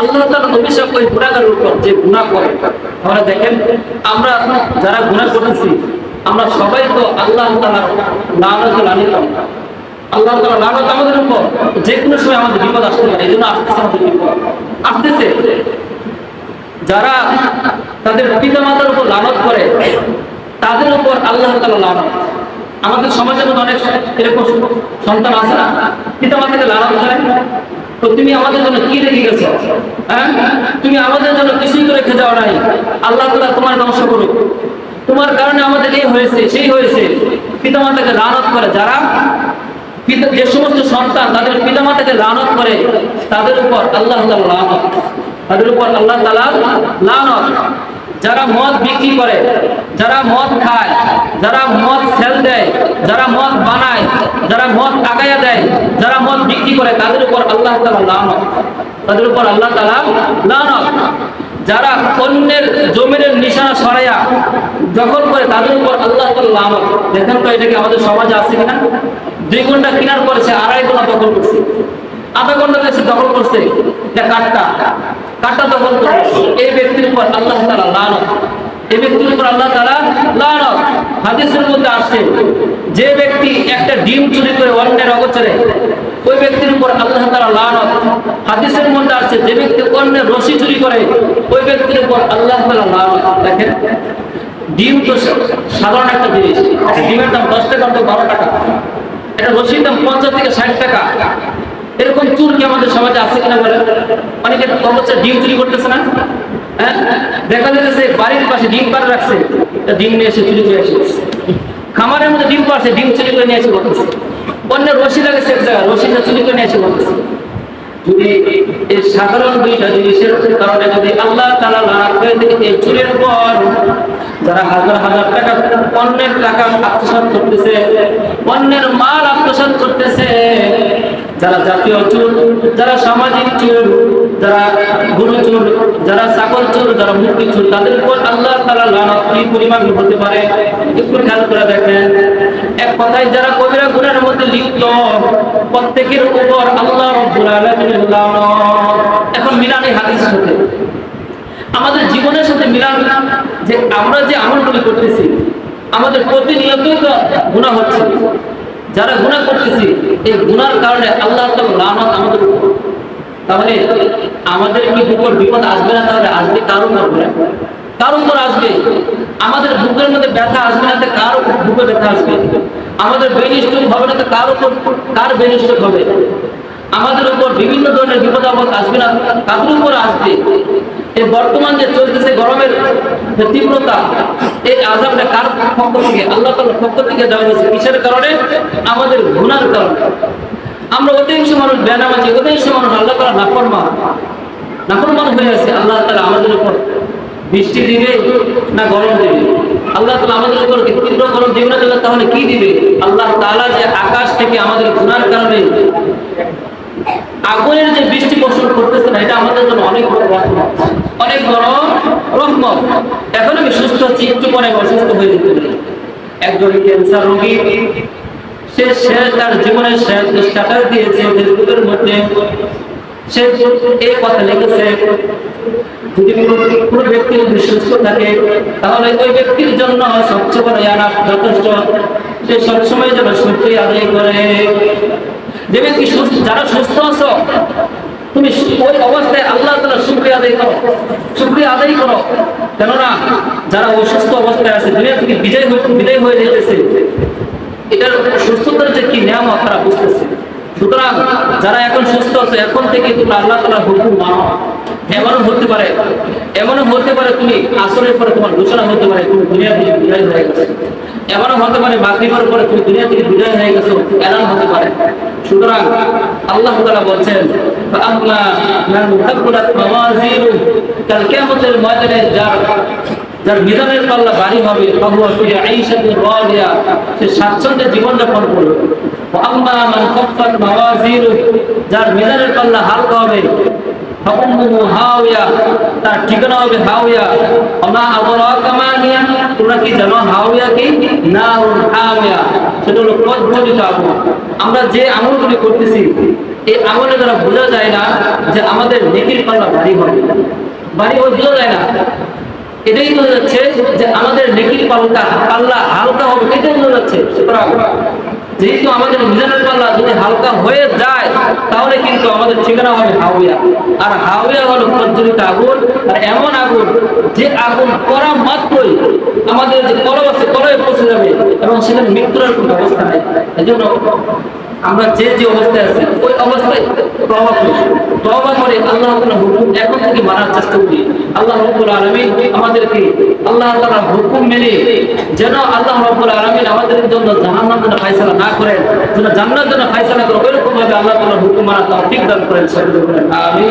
আল্লাহ তাআলা অভিশাপ ওই গুনাহগারের উপর যে গুনাহ করে। আমরা দেখেন, আমরা যারা গুনাহ করেছি আমরা সবাই তো আল্লাহ তাআলার লানত লানিত। আল্লাহ তাআলার লানত আমাদের উপর যে কোনো সময় আমাদের বিপদ আসতে পারে। এইজন্য আসতেছে, আমাদের বিপদ আসতেছে। যারা তাদের পিতামাতার উপর লানত করে তাদের উপর আল্লাহ তাআলা লানত। আমাদের সমাজের মধ্যে অনেক এরকম সন্তান আছে না, পিতামাতাকে লানত করে, তো তুমি আমাদের জন্য কি রেখে গেছো? হ্যাঁ, তুমি আমাদের জন্য কিছুই তো রেখে যাও নাই, আল্লাহ তাআলা তোমার ধ্বংস করুক, তোমার কারণে আমাদের এই হয়েছে সেই হয়েছে। পিতামাতাকে লানত করে যারা, যে সমস্ত সন্তান তাদের পিতামাতাকে লানত করে তাদের উপর আল্লাহ তাআলা লানত, তাদের উপর আল্লাহ তাআলা লানত। যারা মদ বিক্রি করে, যারা মদ খায়, যারা মদ সেল দেয়, যারা মদ বানায়, যারা মদ আগায়া দেয়, যারা মদ বিক্রি করে তাদের উপর আল্লাহ তাআলা লানত, তাদের উপর আল্লাহ তাআলা লানত। যারা অন্যের জমিনের নিশানা সরাইয়া দখল করে তাদের উপর আল্লাহ তাআলা লানত। দেখেন তো এটা কি আমাদের সমাজে আছে কিনা? 2 ঘন্টা কেনার পরে সে 2.5 ঘন্টা দখল করছে, আধা ঘন্টা কাছে দখল করছে, কাঠটা দখল করে। এই ব্যক্তির উপর আল্লাহ তাআলা লানত, এই ব্যক্তির উপর আল্লাহ তাআলা লানত। হাদিসের মধ্যে আসছে যে ব্যক্তি একটা ডিম চুরি করে অন্যের অগোচরে, ওই ব্যক্তির উপর আল্লাহ তাআলা লানত। হাদিসের মধ্যে আসছে যে ব্যক্তি অন্যের রশি চুরি করে, ওই ব্যক্তির উপর আল্লাহ তাআলা লানত। দেখেন, ডিম তো সাধারণ একটা জিনিস, ডিমের দাম 10 টাকা তো 12 টাকা, এটা রশির দাম 50 থেকে 60 টাকা। এরকম চুর কি আমাদের সমাজে আছে কিনা বলেন? অনেকে অবশ্যই ডিম চুরি করতেছে না? হ্যাঁ, দেখা যাচ্ছে বাড়ির পাশে ডিম পাড়া রাখছে, ডিম নিয়ে এসে চুরি করে এসে, খামারের মধ্যে ডিম পাড়ছে, ডিম চুরি করে নিয়ে এসে করতেছে। অন্যের রশি লাগেছে এক জায়গায়, রশিটা চুরি করে নিয়ে এসে করতেছে। যদি এই সাধারণ 2টা জিনিসের কারণে যদি আল্লাহ তাআলা লানত করে থাকে, এই চুরির উপর যারা হাজার হাজার টাকা অন্যের টাকা আত্মসাৎ করতেছে, অন্যের মাল আত্মসাৎ করতেছে, যারা জাতীয় চোর, যারা সামাজিক চোর, যারা গরু চোর, যারা ছাগল চোর, যারা মুরগি চোর, তাদের উপর আল্লাহ তাআলা লানত কি পরিমাণ হতে পারে একটু খেয়াল করে দেখেন। এক কথায় যারা কবিরা গুনাহের মধ্যে লিপ্ত প্রত্যেকের উপর আল্লাহ রাব্বুল আলামিনের লানত। এখন মিলান এই হাদিসের সাথে আমাদের জীবনের সাথে মিলান, যে আমরা যে আমলগুলো করতেছি আমাদের প্রতিনিয়তই তো গুনাহ হচ্ছে। যারা গুনাহ করতেছি এই গুনার কারণে আল্লাহ তাআলা লানত আমাদের উপর। তাহলে আমাদের কি উপর বিপদ আসবে না? তাহলে আসবে, কারণ কারণ উপর আসবে। আমাদের বুকের মধ্যে ব্যথা আসবে না, তো কার বুকে ব্যথা আসবে? আমাদের বেনিস্টক হবে না, তো কার বেনিস্টক হবে? আমাদের উপর বিভিন্ন ধরনের বিপদ আপদ আসবে না, কার উপর আসবে? এই বর্তমান যে চলতেছে গরমের যে তীব্রতা, এই আযাবটা কার পক্ষ থেকে? আল্লাহ তাআলার পক্ষ থেকে দেওয়া হয়েছে। কিসের কারণে? আমাদের গুনার কারণে। আমরা অধিকাংশ মানুষ বেনামাজি, অধিকাংশ মানুষ আল্লাহ তাআলার নাফরমান হয়ে আছে। আল্লাহ তাআলা আমাদের উপর বৃষ্টি দিবে না গরম দিবে? আল্লাহ তাআলা আমাদের উপর তীব্র গরম দিবে না, তাহলে কি দিবে? আল্লাহ তাআলা যে আকাশ থেকে আমাদের গুনার কারণে আগুনের যে বৃষ্টি বর্ষণ করতেছে না, এটা আমাদের জন্য অনেক বড় রহমত, অনেক বড় রহমত। এখন আমি সুস্থ আছি, একটু পরে অসুস্থ হয়ে যেতে পারি। একজন ক্যান্সার রোগী, সে তার জীবনের শেষ স্ট্যাটাস দিয়েছে ফেসবুকের মধ্যে। সে এই কথা লিখেছে, যদি কোনো ব্যক্তি যদি সুস্থ থাকে তাহলে ওই ব্যক্তির জন্য সবচেয়ে বড় ইয়ানাফ যথেষ্ট। সে সবসময় যেন শুকরিয়া আদায় করে। যে ব্যক্তি যারা সুস্থ আছো, তুমি ওই অবস্থায় আল্লাহ তাআলা শুকরিয়া আদায় করো। কেননা যারা অসুস্থ অবস্থায় আছে, দুনিয়া থেকে বিদায় হয়ে যেতেছে, এটার সুস্থতার যে কি নিয়ামত তারা বুঝতেছে। সুতরাং যারা এখন সুস্থ আছে, এখন থেকে তুমি আল্লাহ তাআলার হুকুম মানো। এমনও হতে পারে তুমি আসরের পরে তোমার ঘোষণা হতে পারে তুমি দুনিয়া থেকে বিদায় হয়ে গেছো। এমনও হতে পারে মাগরিবের পরে তুমি দুনিয়া থেকে বিদায় হয়ে গেছো, এমন হতে পারে। সুতরাং আল্লাহ তাআলা বলছেন, ফাআম্মা মান তাকুলাত মাওয়াজিনু, কাল কিয়ামতের ময়দানে যার মিজানের পাল্লা ভারী হবে, ফাহুয়া ফি আইশাতিন রাদিয়া, সে স্বাচ্ছন্দ্যে জীবনযাপন করবে। ওয়া আম্মা মান খাফফাত মাওয়াজিনু, যার মিজানের পাল্লা হালকা হবে, ফাউম্মুহু হাওয়া, তার ঠিকানা হবে হাওয়া। ওমা আদরাকা মা হিয়া, তোমরা কি জানো হাওয়া কি? নারুন হাওয়া, সেটা হলো প্রজ্বলিত আগুন। আমরা যে আমলগুলি করতেছি এই আমলে দ্বারা বোঝা যায় না যে আমাদের নেকির পাল্লা ভারী হবে, ভারী হবে বোঝা যায় না। এটাই বোঝা যাচ্ছে যে আমাদের নেকির পাল্লা হালকা হবে, এটাই বোঝা যাচ্ছে। যেহেতু আমাদের মিজানের পাল্লা যদি হালকা হয়ে যায় তাহলে কিন্তু আমাদের ঠিকানা হবে হাওয়া। আর হাওয়া হলো প্রজ্বলিত আগুন, আর এমন আগুন যে আগুন করা মাত্রই আমাদের যে কলব আছে কলবে পৌঁছে যাবে এবং সেখানে মৃত্যুর আর কোনো ব্যবস্থা নেই। এজন্য আমরা যে যে অবস্থায় আছি ওই অবস্থায় তওবা করে আল্লাহ তাআলার হুকুম এখন থেকে মানার চেষ্টা করি। আল্লাহ রাব্বুল আলামিন আমাদেরকে আল্লাহ তাআলার হুকুম মেনে যেন আল্লাহ রাব্বুল আলামিন আমাদের জন্য জাহান্নাম যেন ফয়সালা না করেন, যেন জান্নাত যেন ফয়সালা করেন, ওইরকম ভাবে আল্লাহ তাআলার হুকুম মানার তৌফিক দান করেন। আমিন।